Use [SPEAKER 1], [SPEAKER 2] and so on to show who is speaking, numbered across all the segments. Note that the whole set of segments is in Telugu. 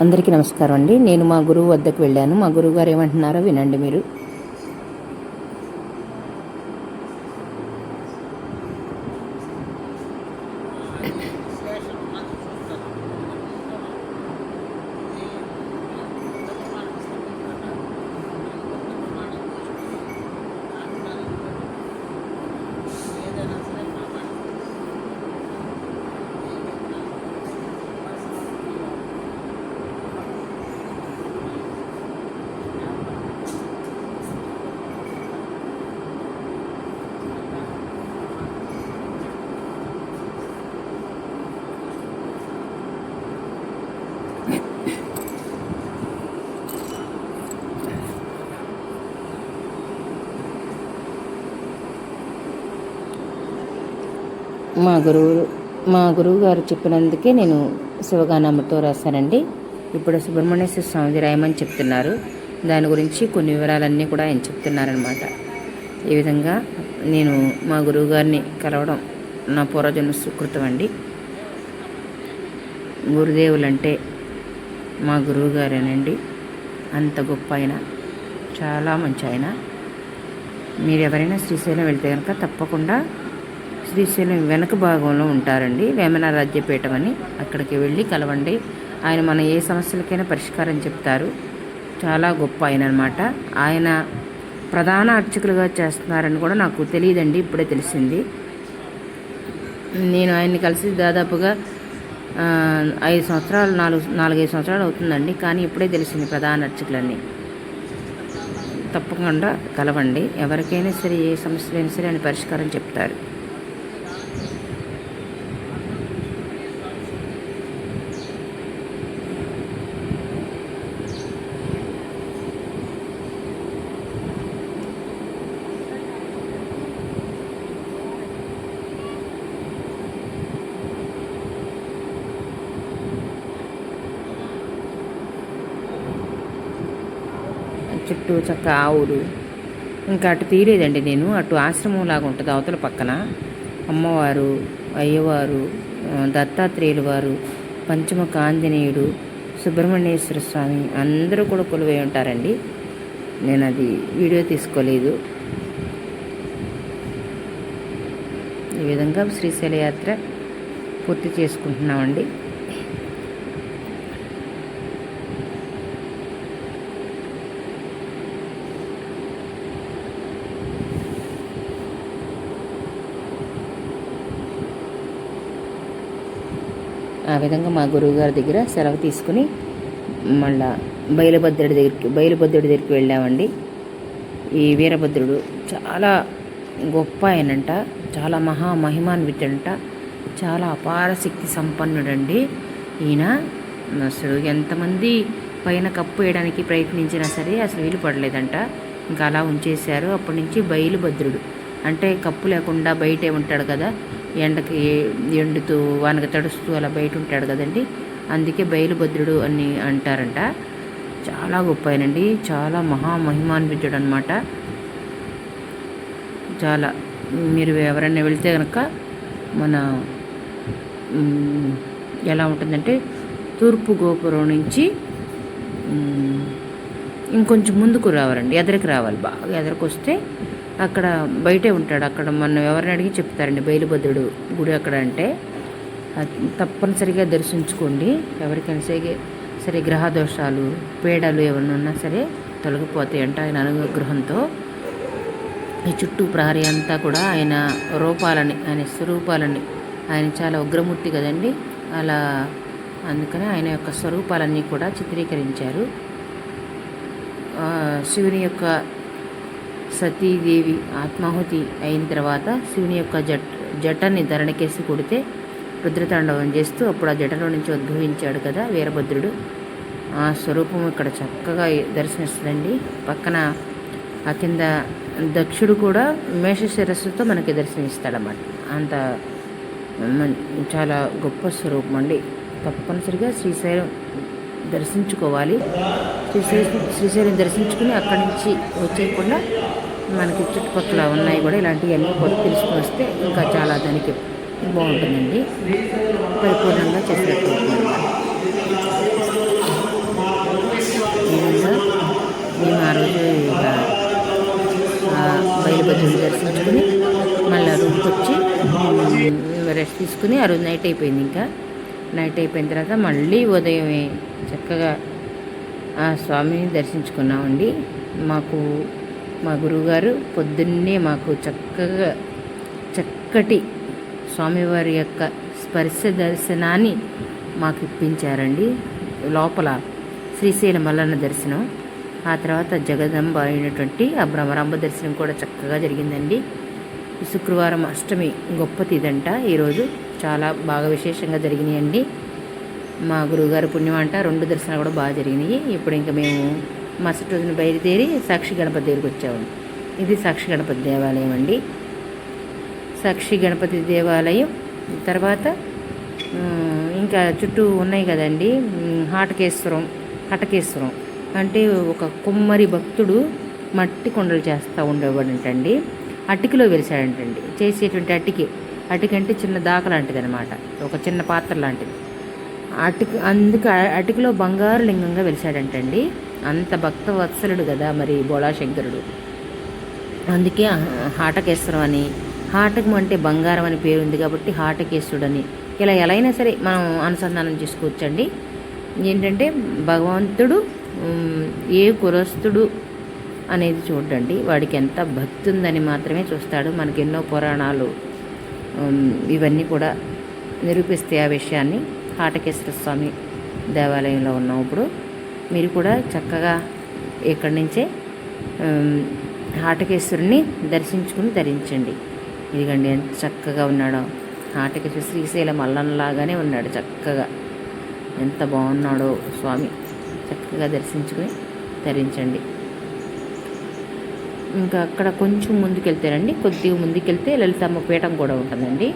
[SPEAKER 1] అందరికీ నమస్కారం అండి. నేను మా గురువు వద్దకు వెళ్ళాను. మా గురువు గారు ఏమంటున్నారో వినండి మీరు. మా గురువు గారు చెప్పినందుకే నేను శివగానామృతో రాశానండి. ఇప్పుడు సుబ్రహ్మణ్యేశ్వర స్వామిది రాయమని చెప్తున్నారు. దాని గురించి కొన్ని వివరాలన్నీ కూడా ఆయన చెప్తున్నారనమాట. ఈ విధంగా నేను మా గురువు గారిని కలవడం నా పూర్వజన్మ సుకృతం అండి. గురుదేవులంటే మా గురువు గారేనండి. అంత గొప్ప ఆయన, చాలా మంచి ఆయన. మీరు ఎవరైనా శ్రీశైలం వెళ్తే కనుక తప్పకుండా శ్రీశైలం వెనక భాగంలో ఉంటారండి, వేమన రాజ్యపీఠం అని. అక్కడికి వెళ్ళి కలవండి. ఆయన మన ఏ సమస్యలకైనా పరిష్కారం చెప్తారు. చాలా గొప్ప ఆయన అనమాట. ఆయన ప్రధాన అర్చకులుగా చేస్తున్నారని కూడా నాకు తెలియదండి, ఇప్పుడే తెలిసింది. నేను ఆయన్ని కలిసి దాదాపుగా 5 సంవత్సరాలు 4-5 సంవత్సరాలు అవుతుందండి. కానీ ఇప్పుడే తెలిసింది ప్రధాన అర్చకులన్నీ. తప్పకుండా కలవండి. ఎవరికైనా సరే ఏ సమస్యలైనా సరే ఆయన పరిష్కారం చెప్తారు. చుట్టూ చక్క ఆవులు, ఇంకా అటు తీరేదండి. నేను అటు ఆశ్రమం లాగా ఉంటుంది అవతల పక్కన. అమ్మవారు, అయ్యవారు, దత్తాత్రేయులు వారు, పంచముఖ ఆంజనేయుడు, సుబ్రహ్మణ్యేశ్వర స్వామి అందరూ కూడా కొలువై ఉంటారండి. నేను అది వీడియో తీసుకోలేదు. ఈ విధంగా శ్రీశైల యాత్ర పూర్తి చేసుకుంటున్నామండి. ఆ విధంగా మా గురువుగారి దగ్గర సెలవు తీసుకుని మళ్ళా బయలుభద్రుడి దగ్గరికి వెళ్ళామండి. ఈ వీరభద్రుడు చాలా గొప్ప ఆయనంట, చాలా మహిమాన్వితుడంట, చాలా అపార శక్తి సంపన్నుడండి ఈయన. అసలు ఎంతమంది పైన కప్పు వేయడానికి ప్రయత్నించినా సరే అసలు వీలు పడలేదంట. ఇంకా అలా ఉంచేశారు. అప్పటి నుంచి బయలుభద్రుడు అంటే కప్పు లేకుండా బయటే ఉంటాడు కదా, ఎండకి ఎండుతూ వానకి తడుస్తూ అలా బయట ఉంటాడు కదండి, అందుకే బయలుభద్రుడు అని అంటారంట. చాలా గొప్ప ఆయనండి, చాలా మహిమాన్వితుడు అనమాట. చాలా మీరు ఎవరైనా వెళ్తే కనుక మన ఎలా ఉంటుందంటే తూర్పు గోపురం నుంచి ఇంకొంచెం ముందుకు రావాలండి, ఎదరికి రావాలి. బాగా ఎదరికి వస్తే అక్కడ బయటే ఉంటాడు. అక్కడ మనం ఎవరిని అడిగి చెప్తారండి బయలుభద్రుడు గుడి అక్కడ అంటే. తప్పనిసరిగా దర్శించుకోండి. ఎవరికైనా సరే గ్రహ దోషాలు, పీడలు ఏమైనా ఉన్నా సరే తొలగిపోతాయి అంట ఆయన అనుగ్రహంతో. ఈ చుట్టూ ప్రహరీ అంతా కూడా ఆయన రూపాలని, ఆయన స్వరూపాలని, ఆయన చాలా ఉగ్రమూర్తి కదండి, అలా అందుకని ఆయన యొక్క స్వరూపాలన్నీ కూడా చిత్రీకరించారు. శివుని యొక్క సతీదేవి ఆత్మాహుతి అయిన తర్వాత శివుని యొక్క జటని ధరణికేసి కొడితే రుద్రతాండవం చేస్తూ అప్పుడు ఆ జటలో నుంచి ఉద్భవించాడు కదా వీరభద్రుడు. ఆ స్వరూపం ఇక్కడ చక్కగా దర్శనిస్తుందండి. పక్కన ఆ కింద దక్షుడు కూడా మేషశిరస్సుతో మనకి దర్శనమిస్తాడన్నమాట. అంత చాలా గొప్ప స్వరూపం అండి. తప్పనిసరిగా శ్రీశైలం దర్శించుకోవాలి. శ్రీశైలం దర్శించుకుని అక్కడి నుంచి వచ్చేయకుండా మనకి చుట్టుపక్కల ఉన్నాయి కూడా ఇలాంటివన్నీ కూడా తెలుసుకుని వస్తే ఇంకా చాలా దానికి బాగుంటుందండి, పరిపూర్ణంగా చేసినట్టు ఉంటుంది. గుడి దర్శించుకుని మళ్ళీ రూమ్కి వచ్చి రెస్ట్ తీసుకుని ఆ రోజు నైట్ అయిపోయింది. ఇంకా నైట్ అయిపోయిన తర్వాత మళ్ళీ ఉదయమే చక్కగా ఆ స్వామిని దర్శించుకున్నామండి. మాకు మా గురువుగారు పొద్దున్నే మాకు చక్కటి స్వామివారి యొక్క స్పర్శ దర్శనాన్ని మాకు ఇప్పించారండి. లోపల శ్రీశైల మల్లన్న దర్శనం, ఆ తర్వాత జగదంబ అయినటువంటి ఆ భ్రమరాంబ దర్శనం కూడా చక్కగా జరిగిందండి. శుక్రవారం అష్టమి గొప్ప తిదంట. ఈరోజు చాలా బాగా విశేషంగా జరిగినాయండి. మా గురువుగారి పుణ్యం అంట 2 దర్శనాలు కూడా బాగా జరిగినాయి. ఇప్పుడు ఇంకా మేము మరుసటి రోజున బయలుదేరి సాక్షి గణపతి దగ్గరికి వచ్చాము. ఇది సాక్షి గణపతి దేవాలయం అండి. సాక్షి గణపతి దేవాలయం తర్వాత ఇంకా చుట్టూ ఉన్నాయి కదండి. హటకేశ్వరం అంటే ఒక కుమ్మరి భక్తుడు మట్టి కొండలు చేస్తూ ఉండేవాడంటండి. అటికిలో వెలిసాడంటండి. చేసేటువంటి అటికి అంటే చిన్న దాక లాంటిది అనమాట, ఒక చిన్న పాత్ర లాంటిది. అటికిలో బంగారు లింగంగా వెలిసాడంటండి. అంత భక్త వత్సలుడు కదా మరి బోళాశంకరుడు. అందుకే హాటకేశ్వరం అని, హాటకం అంటే బంగారం అని పేరు ఉంది కాబట్టి హాటకేశ్వరుడని ఇలా ఎలా అయినా సరే మనం అనుసంధానం చేసుకోవచ్చండి. ఏంటంటే భగవంతుడు ఏ కులస్తుడు అనేది చూడండి, వాడికి ఎంత భక్తి ఉందని మాత్రమే చూస్తాడు. మనకి ఎన్నో పురాణాలు ఇవన్నీ కూడా నిరూపిస్తాయి ఆ విషయాన్ని. హాటకేశ్వర స్వామి దేవాలయంలో ఉన్నాం ఇప్పుడు. మీరు కూడా చక్కగా ఇక్కడి నుంచే హాటకేశ్వరుని దర్శించుకుని ధరించండి. ఇదిగండి ఎంత చక్కగా ఉన్నాడో హాటకేశ్వర, శ్రీశైల మల్లన్నలాగానే ఉన్నాడు చక్కగా. ఎంత బాగున్నాడో స్వామి, చక్కగా దర్శించుకుని ధరించండి. ఇంకా అక్కడ కొంచెం ముందుకెళ్తేనండి, కొద్దిగా ముందుకెళ్తే లలితమ్మ పీఠం కూడా ఉంటుందండి.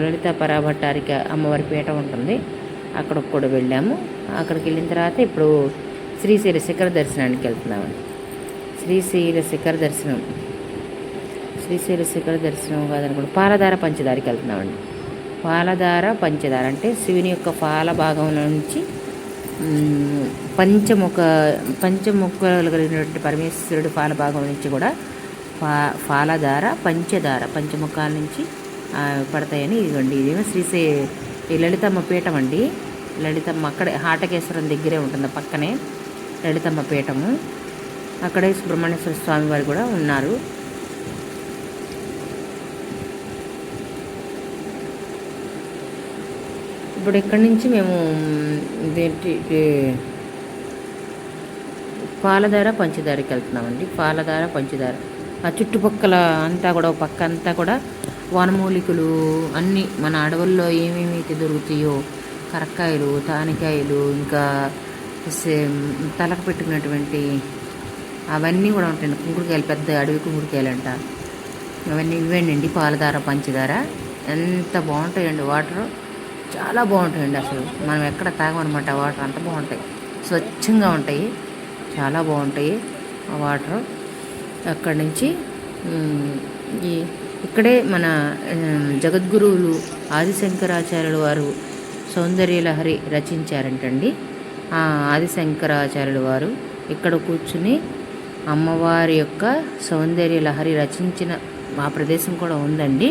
[SPEAKER 1] లలిత పరాభట్టారిక అమ్మవారి పీఠం ఉంటుంది. అక్కడికి కూడా వెళ్ళాము. అక్కడికి వెళ్ళిన తర్వాత ఇప్పుడు శ్రీశైల శిఖర దర్శనానికి వెళ్తున్నామండి. శ్రీశైల శిఖర దర్శనం కాదనుకోండి, పాలధార పంచదారికి వెళ్తున్నామండి. పాలధార పంచదార అంటే శివుని యొక్క పాల భాగం నుంచి పంచముఖాలు కలిగినటువంటి పరమేశ్వరుడు పాల భాగం నుంచి కూడా పాలధార పంచముఖాల నుంచి పడతాయని. ఇదిగోండి, ఇదేమో ఈ లలితమ్మ పీఠం అండి. లలితమ్మ అక్కడే హాటకేశ్వరం దగ్గరే ఉంటుంది, పక్కనే లలితమ్మ పీఠము. అక్కడే సుబ్రహ్మణ్యేశ్వర స్వామి వారు కూడా ఉన్నారు. ఇప్పుడు ఇక్కడి నుంచి మేము పాలధార పంచదారకి వెళ్తున్నామండి. పాలధార పంచదార ఆ చుట్టుపక్కల అంతా కూడా, పక్క అంతా కూడా వనమూలికలు అన్నీ మన అడవుల్లో ఏమేమైతే దొరుకుతాయో, కరక్కాయలు, తానికాయలు, ఇంకా తలకు పెట్టుకున్నటువంటి అవన్నీ కూడా ఉంటాయండి. కుంకుడుకాయలు, పెద్ద అడవి కుంకుడుకాయలు అంట, అవన్నీ ఇవేనండి పాలధార పంచదార. ఎంత బాగుంటాయండి వాటర్, చాలా బాగుంటాయండి. అసలు మనం ఎక్కడ తాగమన్నమాట వాటర్, అంత బాగుంటాయి, స్వచ్ఛంగా ఉంటాయి, చాలా బాగుంటాయి ఆ వాటర్. అక్కడి నుంచి ఇక్కడే మన జగద్గురువులు ఆదిశంకరాచార్యుల వారు సౌందర్యలహరి రచించారంటండి. ఆ ఆదిశంకరాచార్యుల వారు ఇక్కడ కూర్చుని అమ్మవారి యొక్క సౌందర్యలహరి రచించిన ఆ ప్రదేశం కూడా ఉందండి.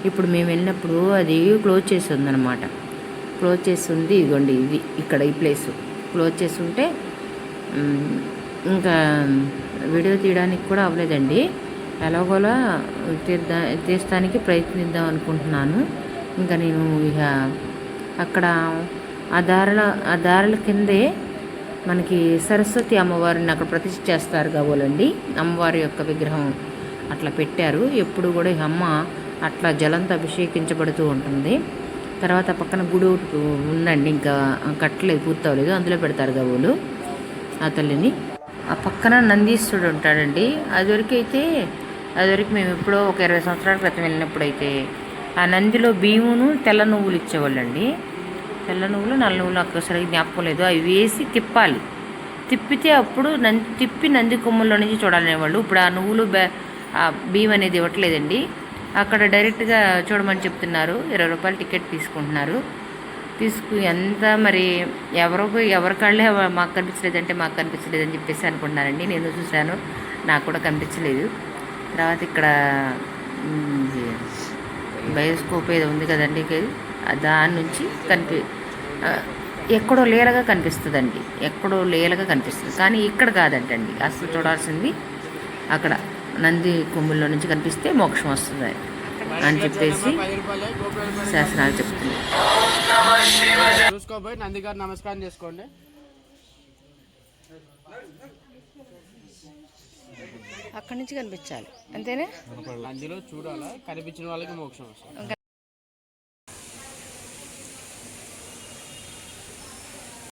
[SPEAKER 1] ఇప్పుడు మేము వెళ్ళినప్పుడు అది క్లోజ్ చేసి ఉందన్నమాట. క్లోజ్ చేసి ఉంది. ఇదిగోండి, ఇది ఇక్కడ ఈ ప్లేసు క్లోజ్ చేసి ఉంటే ఇంకా వీడియో తీయడానికి కూడా అవ్వలేదండి. ఎలాగోలా తీస్తానికి ప్రయత్నిద్దాం అనుకుంటున్నాను. ఇంకా నేను ఇక అక్కడ ఆ దారుల కిందే మనకి సరస్వతి అమ్మవారిని అక్కడ ప్రతిష్ఠ చేస్తారు కాబోలండి. అమ్మవారి యొక్క విగ్రహం అట్లా పెట్టారు. ఎప్పుడు కూడా ఈ అమ్మ అట్లా జలంతో అభిషేకించబడుతూ ఉంటుంది. తర్వాత పక్కన గుడి ఉందండి, ఇంకా కట్టలేదు, పూర్తవలేదు, అందులో పెడతారు కాబోలు ఆ తల్లిని. ఆ పక్కన నందీశ్వరుడు ఉంటాడండి. అదివరకు మేము ఎప్పుడో ఒక 20 సంవత్సరాల క్రితం వెళ్ళినప్పుడైతే ఆ నందిలో బియ్యమును తెల్ల నువ్వులు ఇచ్చేవాళ్ళండి. తెల్ల నువ్వులు, నల్ల నువ్వులు అక్కడ సరిగ్గా జ్ఞాపకం లేదు. అవి వేసి తిప్పాలి. తిప్పితే అప్పుడు నంది కొమ్ముల్లో నుంచి చూడాలనేవాళ్ళు. ఇప్పుడు ఆ నువ్వులు ఆ బియ్యం అనేది ఇవ్వట్లేదండి. అక్కడ డైరెక్ట్గా చూడమని చెప్తున్నారు. 20 రూపాయలు టికెట్ తీసుకుంటున్నారు. ఎంత మరి ఎవరి కాళ్ళే మాకు కనిపించలేదంటే మాకు కనిపించలేదని చెప్పేసి అనుకుంటున్నారండి. నేను చూశాను నాకు కూడా కనిపించలేదు. తర్వాత ఇక్కడ బయోస్కోప్ ఏదో ఉంది కదండి, దాని నుంచి ఎక్కడో లేలగా కనిపిస్తుందండి, ఎక్కడో లేలగా కనిపిస్తుంది. కానీ ఇక్కడ కాదంటండి, అసలు చూడాల్సింది అక్కడ నంది కొమ్ముల్లో నుంచి కనిపిస్తే మోక్షం వస్తుంది అని చెప్పేసి శాస్త్రాలు చెప్తుంది.
[SPEAKER 2] చూసుకోబోయి నంది గారు నమస్కారం చేసుకోండి.
[SPEAKER 1] అక్కడి నుంచి కనిపించాలి అంతేనా?
[SPEAKER 2] నందిలో చూడాలా, కనిపించిన వాళ్ళకి మోక్షం వస్తుంది.